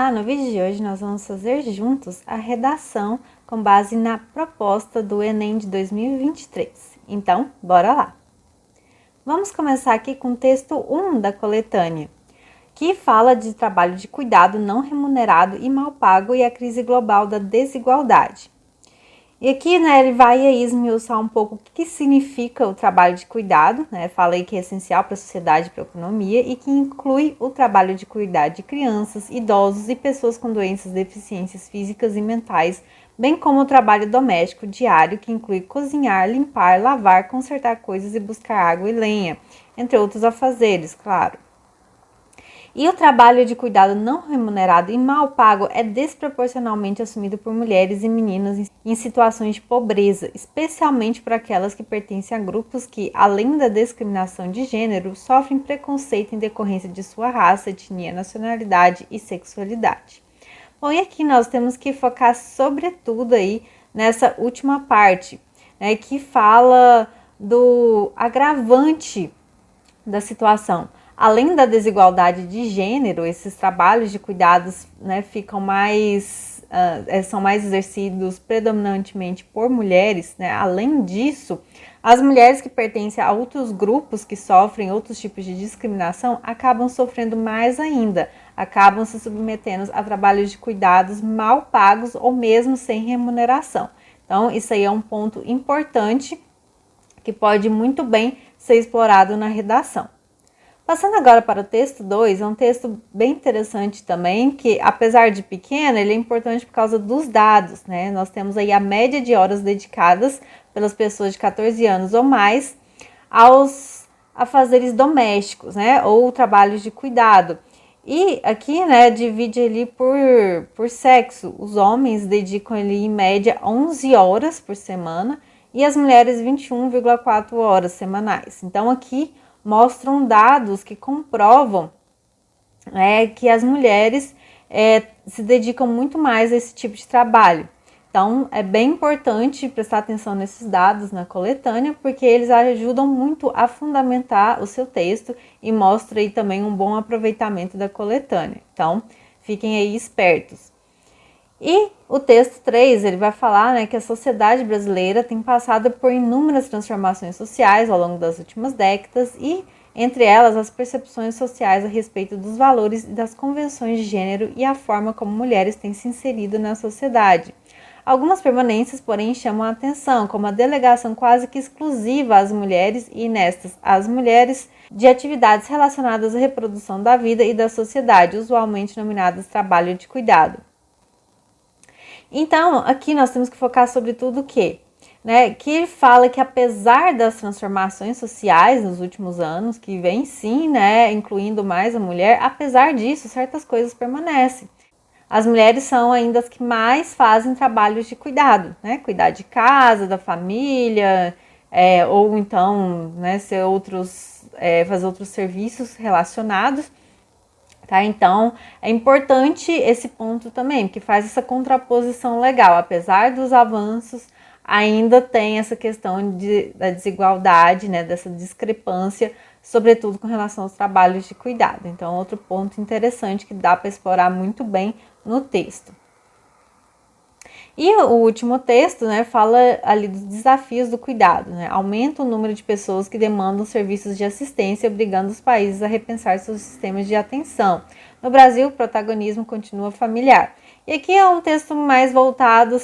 Olá, no vídeo de hoje nós vamos fazer juntos a redação com base na proposta do Enem de 2023. Então, bora lá! Vamos começar aqui com o texto 1 da coletânea, que fala de trabalho de cuidado não remunerado e mal pago e a crise global da desigualdade. E aqui, ele vai aí esmiuçar um pouco o que significa o trabalho de cuidado, Fala aí que é essencial para a sociedade e para a economia e que inclui o trabalho de cuidar de crianças, idosos e pessoas com doenças, deficiências físicas e mentais, bem como o trabalho doméstico diário, que inclui cozinhar, limpar, lavar, consertar coisas e buscar água e lenha, entre outros afazeres, claro. E o trabalho de cuidado não remunerado e mal pago é desproporcionalmente assumido por mulheres e meninas em situações de pobreza, especialmente por aquelas que pertencem a grupos que, além da discriminação de gênero, sofrem preconceito em decorrência de sua raça, etnia, nacionalidade e sexualidade. Bom, e aqui nós temos que focar sobretudo aí nessa última parte, que fala do agravante da situação. Além da desigualdade de gênero, esses trabalhos de cuidados são mais exercidos predominantemente por mulheres. Além disso, as mulheres que pertencem a outros grupos que sofrem outros tipos de discriminação acabam sofrendo mais ainda, acabam se submetendo a trabalhos de cuidados mal pagos ou mesmo sem remuneração. Então, isso aí é um ponto importante que pode muito bem ser explorado na redação. Passando agora para o texto 2, é um texto bem interessante também, que apesar de pequeno, ele é importante por causa dos dados, Nós temos aí a média de horas dedicadas pelas pessoas de 14 anos ou mais aos afazeres domésticos, Ou trabalhos de cuidado. E aqui, divide ali por sexo. Os homens dedicam ali em média 11 horas por semana e as mulheres 21,4 horas semanais. Então aqui mostram dados que comprovam que as mulheres se dedicam muito mais a esse tipo de trabalho. Então, é bem importante prestar atenção nesses dados na coletânea, porque eles ajudam muito a fundamentar o seu texto e mostram aí também um bom aproveitamento da coletânea. Então, fiquem aí espertos. E o texto 3, ele vai falar que a sociedade brasileira tem passado por inúmeras transformações sociais ao longo das últimas décadas e, entre elas, as percepções sociais a respeito dos valores e das convenções de gênero e a forma como mulheres têm se inserido na sociedade. Algumas permanências, porém, chamam a atenção, como a delegação quase que exclusiva às mulheres e, nestas, às mulheres, de atividades relacionadas à reprodução da vida e da sociedade, usualmente denominadas trabalho de cuidado. Então, aqui nós temos que focar sobretudo o quê? Que ele fala que apesar das transformações sociais nos últimos anos, que vem sim, incluindo mais a mulher, apesar disso, certas coisas permanecem. As mulheres são ainda as que mais fazem trabalhos de cuidado, Cuidar de casa, da família, ou então, fazer outros serviços relacionados. Então, é importante esse ponto também, porque faz essa contraposição legal. Apesar dos avanços, ainda tem essa questão da desigualdade, dessa discrepância, sobretudo com relação aos trabalhos de cuidado. Então, outro ponto interessante que dá para explorar muito bem no texto. E o último texto, fala ali dos desafios do cuidado, Aumenta o número de pessoas que demandam serviços de assistência, obrigando os países a repensar seus sistemas de atenção. No Brasil, o protagonismo continua familiar. E aqui é um texto mais voltado,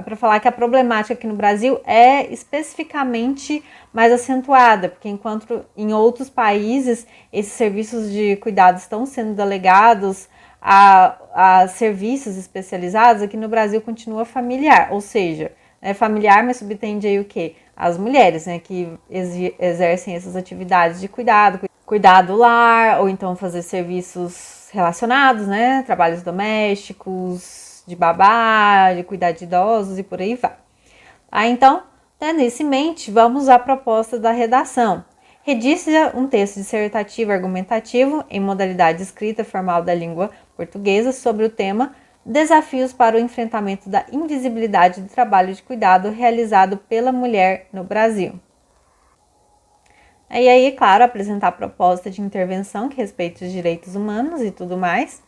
para falar que a problemática aqui no Brasil é especificamente mais acentuada, porque enquanto em outros países esses serviços de cuidado estão sendo delegados a serviços especializados, aqui no Brasil continua familiar, ou seja, familiar, mas subtende aí o quê? As mulheres, que exercem essas atividades de cuidar do lar, ou então fazer serviços relacionados, trabalhos domésticos, de babá, de cuidar de idosos e por aí vai. Então, tendo isso em mente, vamos à proposta da redação. Redige um texto dissertativo argumentativo em modalidade escrita formal da língua portuguesa sobre o tema Desafios para o enfrentamento da invisibilidade do trabalho de cuidado realizado pela mulher no Brasil. E aí, claro, apresentar a proposta de intervenção que respeite os direitos humanos e tudo mais.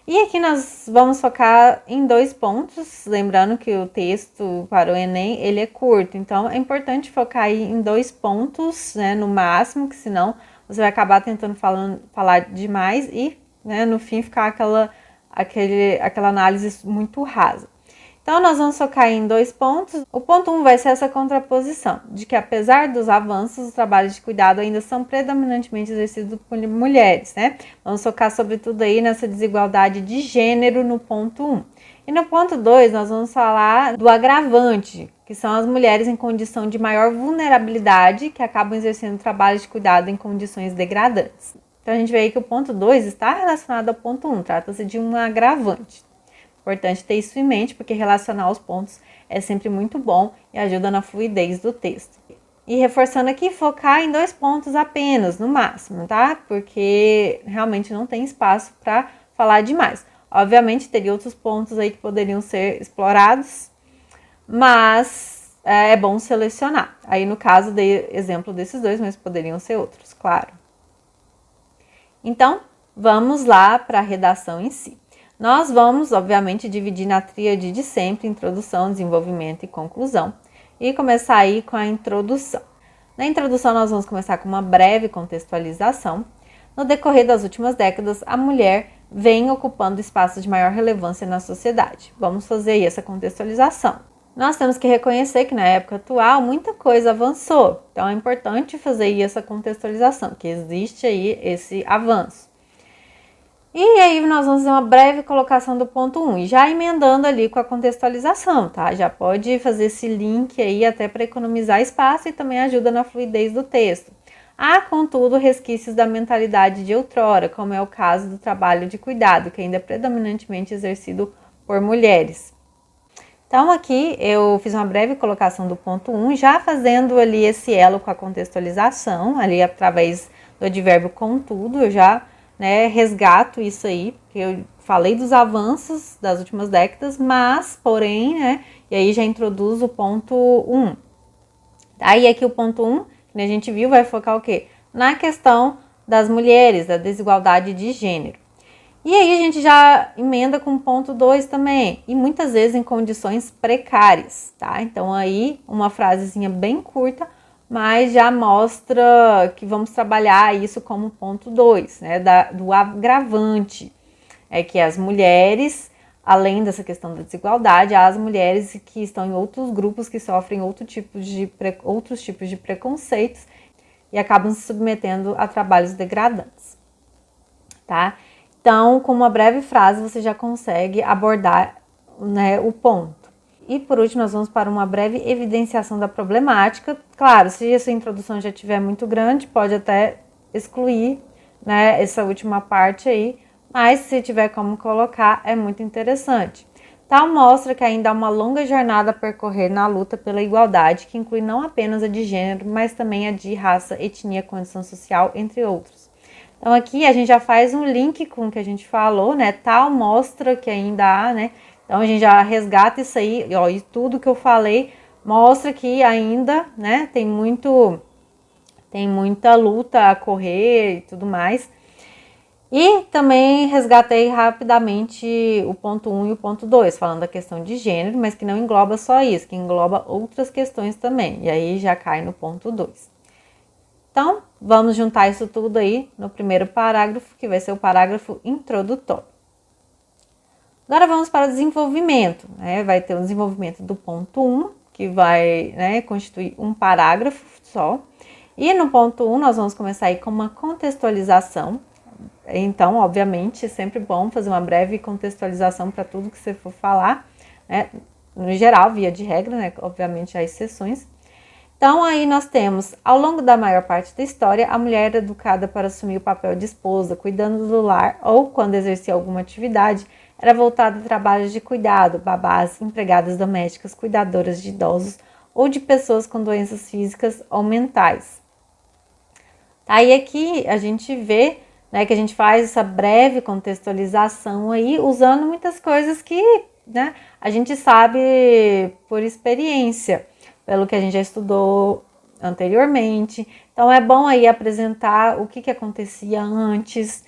E aqui nós vamos focar em 2 pontos, lembrando que o texto para o Enem, ele é curto, então é importante focar aí em 2 pontos, né, no máximo, que senão você vai acabar tentando falar demais e, né, no fim ficar aquela análise muito rasa. Então, nós vamos focar em 2 pontos. O ponto 1 vai ser essa contraposição, de que apesar dos avanços, os trabalhos de cuidado ainda são predominantemente exercidos por mulheres, né? Vamos focar sobretudo aí nessa desigualdade de gênero no ponto 1. E no ponto 2, nós vamos falar do agravante, que são as mulheres em condição de maior vulnerabilidade, que acabam exercendo trabalhos de cuidado em condições degradantes. Então, a gente vê aí que o ponto 2 está relacionado ao ponto 1, trata-se de um agravante. Importante ter isso em mente, porque relacionar os pontos é sempre muito bom e ajuda na fluidez do texto. E reforçando aqui, focar em 2 pontos apenas, no máximo, tá? Porque realmente não tem espaço para falar demais. Obviamente, teria outros pontos aí que poderiam ser explorados, mas é bom selecionar. Aí, no caso, dei exemplo desses 2, mas poderiam ser outros, claro. Então, vamos lá para a redação em si. Nós vamos, obviamente, dividir na tríade de sempre, introdução, desenvolvimento e conclusão, e começar aí com a introdução. Na introdução, nós vamos começar com uma breve contextualização. No decorrer das últimas décadas, a mulher vem ocupando espaços de maior relevância na sociedade. Vamos fazer aí essa contextualização. Nós temos que reconhecer que na época atual muita coisa avançou, então é importante fazer aí essa contextualização, que existe aí esse avanço. E aí nós vamos fazer uma breve colocação do ponto 1, e já emendando ali com a contextualização, tá? Já pode fazer esse link aí até para economizar espaço e também ajuda na fluidez do texto. Há, contudo, resquícios da mentalidade de outrora, como é o caso do trabalho de cuidado, que ainda é predominantemente exercido por mulheres. Então aqui eu fiz uma breve colocação do ponto 1, já fazendo ali esse elo com a contextualização, ali através do advérbio contudo, eu já resgato isso aí, porque eu falei dos avanços das últimas décadas, mas, porém, e aí já introduzo o ponto 1. Aí aqui o ponto 1, que a gente viu, vai focar o quê? Na questão das mulheres, da desigualdade de gênero. E aí a gente já emenda com o ponto 2 também, e muitas vezes em condições precárias, tá? Então aí uma frasezinha bem curta, mas já mostra que vamos trabalhar isso como ponto 2, né, do agravante, que as mulheres, além dessa questão da desigualdade, as mulheres que estão em outros grupos que sofrem outros tipos de preconceitos e acabam se submetendo a trabalhos degradantes, tá? Então, com uma breve frase, você já consegue abordar, o ponto. E por último, nós vamos para uma breve evidenciação da problemática. Claro, se essa introdução já estiver muito grande, pode até excluir, essa última parte aí, mas se tiver como colocar, é muito interessante. Tal mostra que ainda há uma longa jornada a percorrer na luta pela igualdade, que inclui não apenas a de gênero, mas também a de raça, etnia, condição social, entre outros. Então aqui a gente já faz um link com o que a gente falou, Tal mostra que ainda há, Então a gente já resgata isso aí, ó, e tudo que eu falei mostra que ainda, tem muita luta a correr e tudo mais. E também resgatei rapidamente o ponto 1 e o ponto 2, falando da questão de gênero, mas que não engloba só isso, que engloba outras questões também. E aí já cai no ponto 2. Então, vamos juntar isso tudo aí no primeiro parágrafo, que vai ser o parágrafo introdutório. Agora vamos para o desenvolvimento, Vai ter o desenvolvimento do ponto 1, que vai constituir um parágrafo só. E no ponto 1 nós vamos começar aí com uma contextualização. Então, obviamente, é sempre bom fazer uma breve contextualização para tudo que você for falar, No geral, via de regra, Obviamente há exceções. Então, aí nós temos, ao longo da maior parte da história, a mulher era educada para assumir o papel de esposa, cuidando do lar, ou, quando exercia alguma atividade, era voltada a trabalhos de cuidado, babás, empregadas domésticas, cuidadoras de idosos ou de pessoas com doenças físicas ou mentais. Aí aqui a gente vê, que a gente faz essa breve contextualização aí, usando muitas coisas que, a gente sabe por experiência, pelo que a gente já estudou anteriormente. Então é bom aí apresentar o que acontecia antes,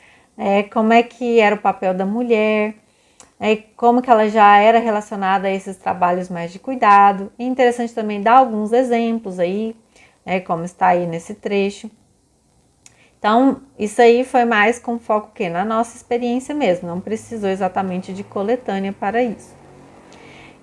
como é que era o papel da mulher, como que ela já era relacionada a esses trabalhos mais de cuidado. É interessante também dar alguns exemplos aí, como está aí nesse trecho. Então, isso aí foi mais com foco que na nossa experiência mesmo, não precisou exatamente de coletânea para isso.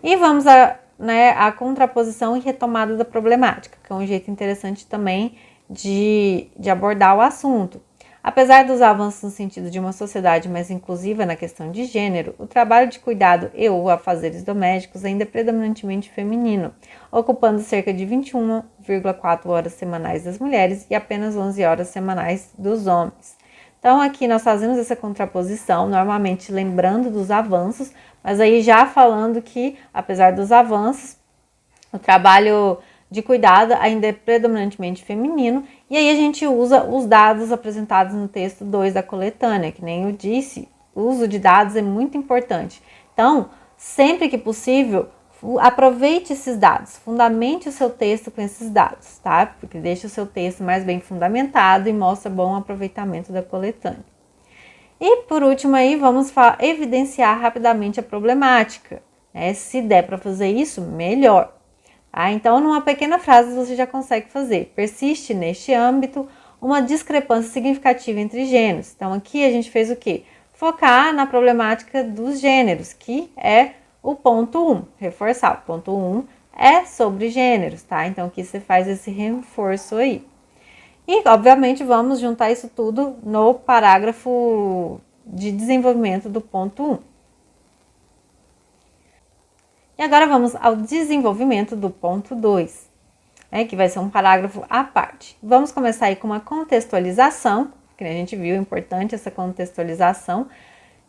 E vamos a contraposição e retomada da problemática, que é um jeito interessante também de abordar o assunto. Apesar dos avanços no sentido de uma sociedade mais inclusiva na questão de gênero, o trabalho de cuidado e ou afazeres domésticos ainda é predominantemente feminino, ocupando cerca de 21,4 horas semanais das mulheres e apenas 11 horas semanais dos homens. Então aqui nós fazemos essa contraposição, normalmente lembrando dos avanços, mas aí já falando que, apesar dos avanços, o trabalho de cuidado ainda é predominantemente feminino, e aí a gente usa os dados apresentados no texto 2 da coletânea, que nem eu disse, o uso de dados é muito importante. Então, sempre que possível, aproveite esses dados, fundamente o seu texto com esses dados, tá? Porque deixa o seu texto mais bem fundamentado e mostra bom aproveitamento da coletânea. E por último aí, vamos evidenciar rapidamente a problemática. Se der para fazer isso, melhor. Então, numa pequena frase você já consegue fazer. Persiste neste âmbito uma discrepância significativa entre gêneros. Então, aqui a gente fez o quê? Focar na problemática dos gêneros, que é o ponto 1. Reforçar, o ponto 1 é sobre gêneros, tá? Então, aqui você faz esse reforço aí. E, obviamente, vamos juntar isso tudo no parágrafo de desenvolvimento do ponto 1. E agora vamos ao desenvolvimento do ponto 2, que vai ser um parágrafo à parte. Vamos começar aí com uma contextualização, que a gente viu, é importante essa contextualização,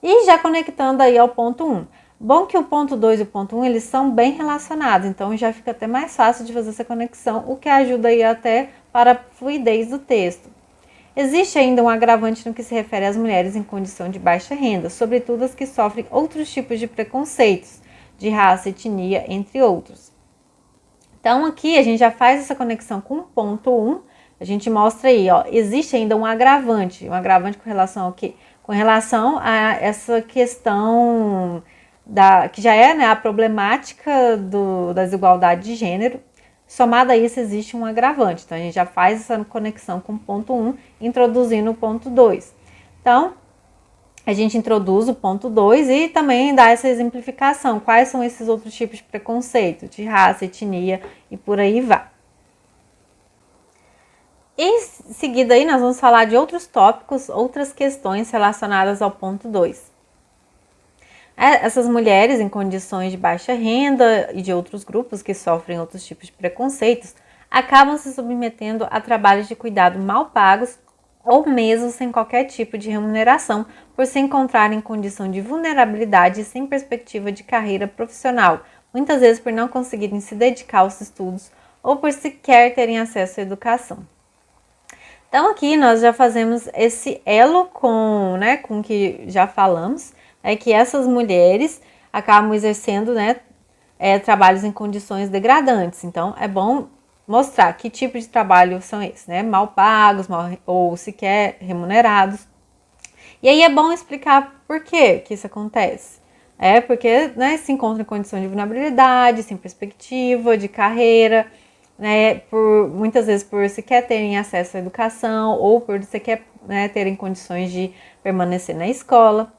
e já conectando aí ao ponto 1. Bom que o ponto 2 e o ponto 1, eles são bem relacionados, então já fica até mais fácil de fazer essa conexão, o que ajuda aí até para a fluidez do texto. Existe ainda um agravante no que se refere às mulheres em condição de baixa renda, sobretudo as que sofrem outros tipos de preconceitos, de raça, etnia, entre outros. Então, aqui a gente já faz essa conexão com o ponto 1, a gente mostra aí, existe ainda um agravante com relação ao quê? Com relação a essa questão que já é a problemática da desigualdade de gênero, somada a isso existe um agravante. Então, a gente já faz essa conexão com o ponto 1, introduzindo o ponto 2. Então, a gente introduz o ponto 2 e também dá essa exemplificação. Quais são esses outros tipos de preconceito, de raça, etnia e por aí vai. Em seguida aí nós vamos falar de outros tópicos, outras questões relacionadas ao ponto 2. Essas mulheres em condições de baixa renda e de outros grupos que sofrem outros tipos de preconceitos acabam se submetendo a trabalhos de cuidado mal pagos ou mesmo sem qualquer tipo de remuneração, por se encontrarem em condição de vulnerabilidade e sem perspectiva de carreira profissional, muitas vezes por não conseguirem se dedicar aos estudos ou por sequer terem acesso à educação. Então aqui nós já fazemos esse elo com o que já falamos, que essas mulheres acabam exercendo trabalhos em condições degradantes. Então é bom mostrar que tipo de trabalho são esses, mal pagos, ou sequer remunerados. E aí é bom explicar por que isso acontece. Porque se encontra em condição de vulnerabilidade, sem perspectiva de carreira, muitas vezes por sequer terem acesso à educação ou por sequer terem condições de permanecer na escola.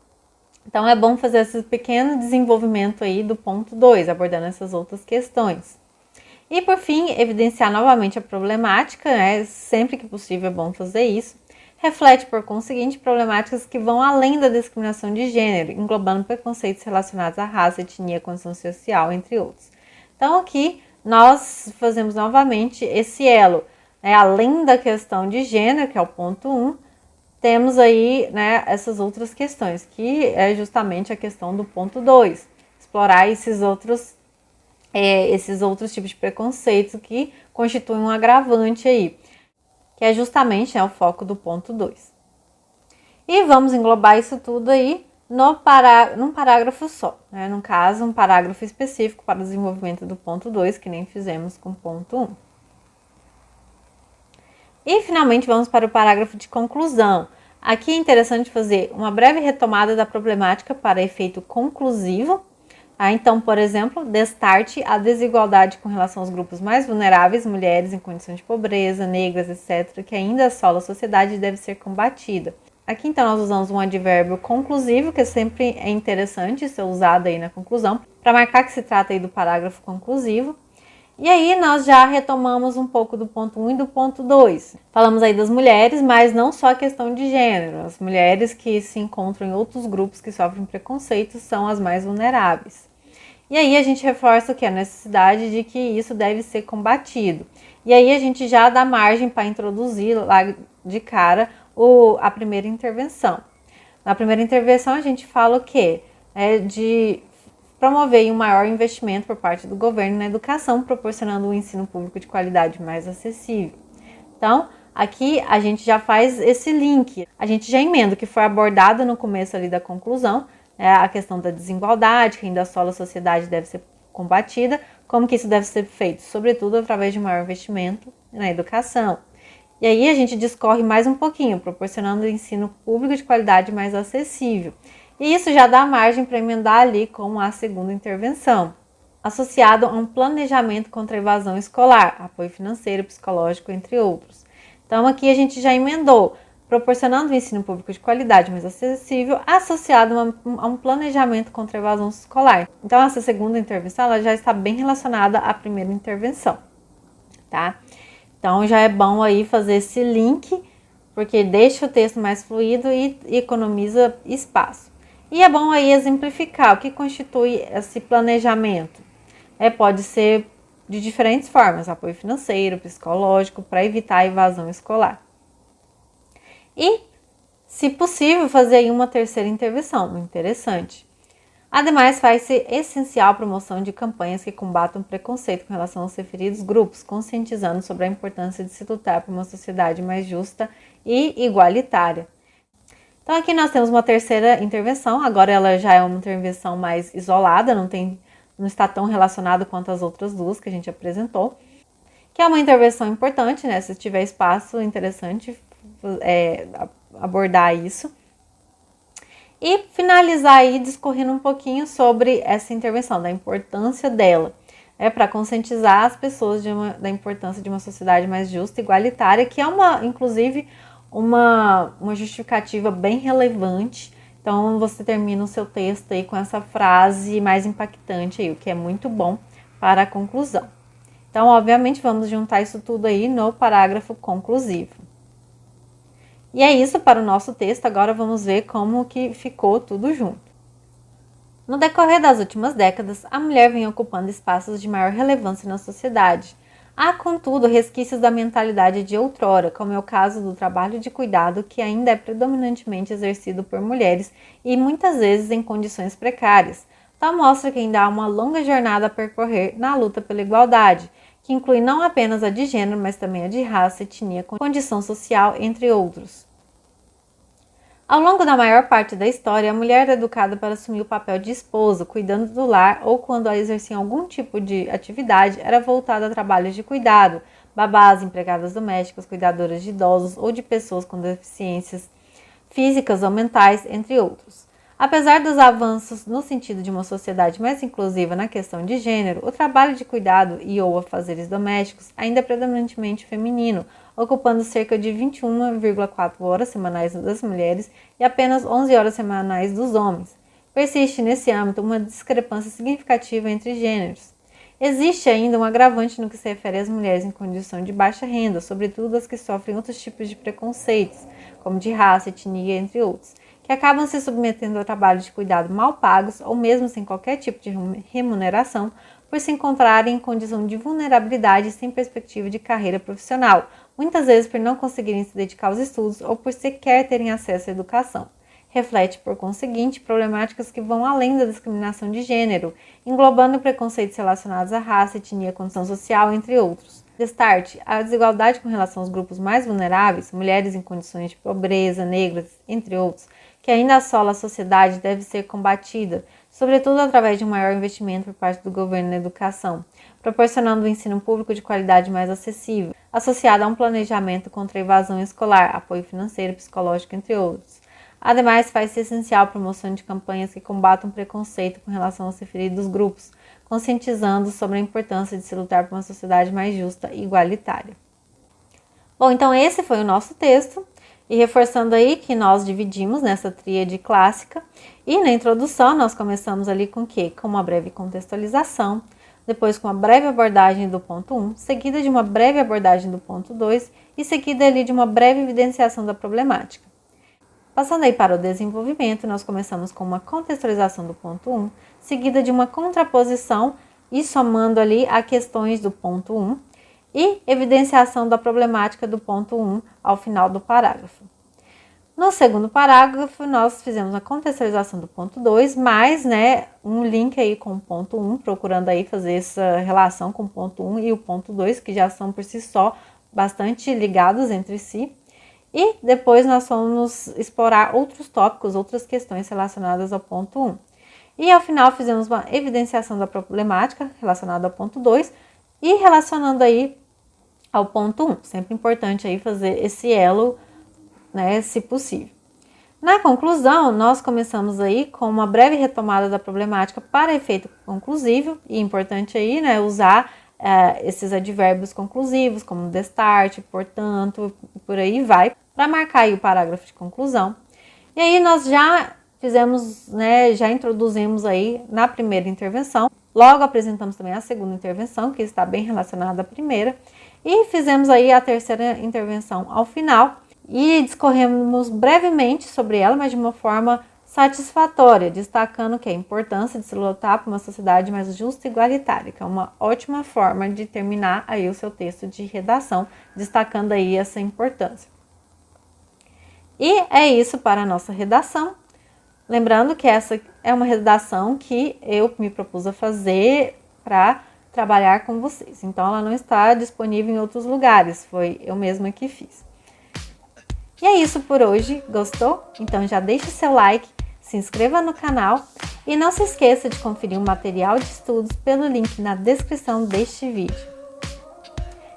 Então é bom fazer esse pequeno desenvolvimento aí do ponto 2, abordando essas outras questões. E por fim, evidenciar novamente a problemática, sempre que possível é bom fazer isso. Reflete, por conseguinte, problemáticas que vão além da discriminação de gênero, englobando preconceitos relacionados à raça, etnia, condição social, entre outros. Então aqui nós fazemos novamente esse elo, além da questão de gênero, que é o ponto 1, temos aí essas outras questões, que é justamente a questão do ponto 2, explorar esses outros tipos de preconceitos que constituem um agravante aí, que é justamente o foco do ponto 2. E vamos englobar isso tudo aí num parágrafo só, no caso, um parágrafo específico para o desenvolvimento do ponto 2, que nem fizemos com o ponto 1. E finalmente vamos para o parágrafo de conclusão. Aqui é interessante fazer uma breve retomada da problemática para efeito conclusivo. Então, por exemplo, destarte a desigualdade com relação aos grupos mais vulneráveis, mulheres em condições de pobreza, negras, etc., que ainda assola a sociedade e deve ser combatida. Aqui, então, nós usamos um advérbio conclusivo, que sempre é interessante ser usado aí na conclusão, para marcar que se trata aí do parágrafo conclusivo. E aí nós já retomamos um pouco do ponto 1 e do ponto 2. Falamos aí das mulheres, mas não só a questão de gênero. As mulheres que se encontram em outros grupos que sofrem preconceito são as mais vulneráveis. E aí a gente reforça o que? A necessidade de que isso deve ser combatido. E aí a gente já dá margem para introduzir lá de cara a primeira intervenção. Na primeira intervenção a gente fala o quê? De promover um maior investimento por parte do governo na educação, proporcionando um ensino público de qualidade mais acessível. Então, aqui a gente já faz esse link, a gente já emenda o que foi abordado no começo ali da conclusão, a questão da desigualdade, que ainda assola a sociedade, deve ser combatida, como que isso deve ser feito? Sobretudo através de um maior investimento na educação. E aí a gente discorre mais um pouquinho, proporcionando um ensino público de qualidade mais acessível. E isso já dá margem para emendar ali com a segunda intervenção, associado a um planejamento contra a evasão escolar, apoio financeiro, psicológico, entre outros. Então aqui a gente já emendou, proporcionando um ensino público de qualidade mais acessível, associado a um planejamento contra a evasão escolar. Então essa segunda intervenção ela já está bem relacionada à primeira intervenção, tá? Então já é bom aí fazer esse link, porque deixa o texto mais fluido e economiza espaço. E é bom aí exemplificar o que constitui esse planejamento. Pode ser de diferentes formas, apoio financeiro, psicológico, para evitar a evasão escolar. E, se possível, fazer aí uma terceira intervenção, interessante. Ademais, faz-se essencial a promoção de campanhas que combatam preconceito com relação aos referidos grupos, conscientizando sobre a importância de se lutar por uma sociedade mais justa e igualitária. Então aqui nós temos uma terceira intervenção, agora ela já é uma intervenção mais isolada, não está tão relacionada quanto as outras duas que a gente apresentou, que é uma intervenção importante, né? Se tiver espaço, interessante abordar isso. E finalizar aí discorrendo um pouquinho sobre essa intervenção, da importância dela, para conscientizar as pessoas da importância de uma sociedade mais justa e igualitária, que é inclusive, uma justificativa bem relevante. Então você termina o seu texto aí com essa frase mais impactante aí, o que é muito bom para a conclusão. Então, obviamente, vamos juntar isso tudo aí no parágrafo conclusivo. E é isso para o nosso texto, agora vamos ver como que ficou tudo junto. No decorrer das últimas décadas, a mulher vem ocupando espaços de maior relevância na sociedade. Há, contudo, resquícios da mentalidade de outrora, como é o caso do trabalho de cuidado, que ainda é predominantemente exercido por mulheres e muitas vezes em condições precárias. Tal mostra que ainda há uma longa jornada a percorrer na luta pela igualdade, que inclui não apenas a de gênero, mas também a de raça, etnia, condição social, entre outros. Ao longo da maior parte da história, a mulher era educada para assumir o papel de esposa, cuidando do lar, ou quando ela exercia algum tipo de atividade, era voltada a trabalhos de cuidado, babás, empregadas domésticas, cuidadoras de idosos ou de pessoas com deficiências físicas ou mentais, entre outros. Apesar dos avanços no sentido de uma sociedade mais inclusiva na questão de gênero, o trabalho de cuidado e ou afazeres domésticos ainda é predominantemente feminino, ocupando cerca de 21,4 horas semanais das mulheres e apenas 11 horas semanais dos homens. Persiste nesse âmbito uma discrepância significativa entre gêneros. Existe ainda um agravante no que se refere às mulheres em condição de baixa renda, sobretudo as que sofrem outros tipos de preconceitos, como de raça, etnia, entre outros, que acabam se submetendo a trabalhos de cuidado mal pagos ou mesmo sem qualquer tipo de remuneração, por se encontrarem em condição de vulnerabilidade sem perspectiva de carreira profissional, muitas vezes por não conseguirem se dedicar aos estudos ou por sequer terem acesso à educação. Reflete, por conseguinte, problemáticas que vão além da discriminação de gênero, englobando preconceitos relacionados à raça, etnia, condição social, entre outros. Destarte, a desigualdade com relação aos grupos mais vulneráveis, mulheres em condições de pobreza, negras, entre outros, que ainda assola a sociedade, deve ser combatida, sobretudo através de um maior investimento por parte do governo na educação, proporcionando um ensino público de qualidade mais acessível, associado a um planejamento contra a evasão escolar, apoio financeiro e psicológico, entre outros. Ademais, faz-se essencial a promoção de campanhas que combatam preconceito com relação aos referidos grupos, conscientizando sobre a importância de se lutar por uma sociedade mais justa e igualitária. Bom, então esse foi o nosso texto, e reforçando aí que nós dividimos nessa tríade clássica, e na introdução nós começamos ali com o quê? Com uma breve contextualização, depois com uma breve abordagem do ponto 1, seguida de uma breve abordagem do ponto 2 e seguida ali de uma breve evidenciação da problemática. Passando aí para o desenvolvimento, nós começamos com uma contextualização do ponto 1, seguida de uma contraposição e somando ali a questões do ponto 1 e evidenciação da problemática do ponto 1 ao final do parágrafo. No segundo parágrafo, nós fizemos a contextualização do ponto 2, mais um link aí com o ponto 1, procurando aí fazer essa relação com o ponto 1 e o ponto 2, que já são por si só bastante ligados entre si. E depois nós vamos explorar outros tópicos, outras questões relacionadas ao ponto 1. E ao final fizemos uma evidenciação da problemática relacionada ao ponto 2 e relacionando aí ao ponto 1. Sempre importante aí fazer esse elo, se possível. Na conclusão, nós começamos aí com uma breve retomada da problemática para efeito conclusivo, e importante aí, usar esses advérbios conclusivos, como destarte, portanto, por aí vai, para marcar aí o parágrafo de conclusão. E aí nós já fizemos, já introduzimos aí na primeira intervenção, logo apresentamos também a segunda intervenção, que está bem relacionada à primeira, e fizemos aí a terceira intervenção ao final, e discorremos brevemente sobre ela, mas de uma forma satisfatória, destacando que a importância de se lutar por uma sociedade mais justa e igualitária, que é uma ótima forma de terminar aí o seu texto de redação, destacando aí essa importância. E é isso para a nossa redação. Lembrando que essa é uma redação que eu me propus a fazer para trabalhar com vocês. Então, ela não está disponível em outros lugares, foi eu mesma que fiz. E é isso por hoje, gostou? Então já deixe o seu like, se inscreva no canal e não se esqueça de conferir o material de estudos pelo link na descrição deste vídeo.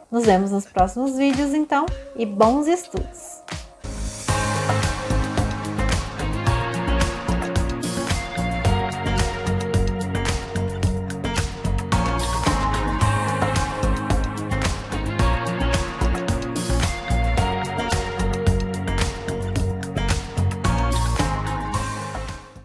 Nos vemos nos próximos vídeos então e bons estudos!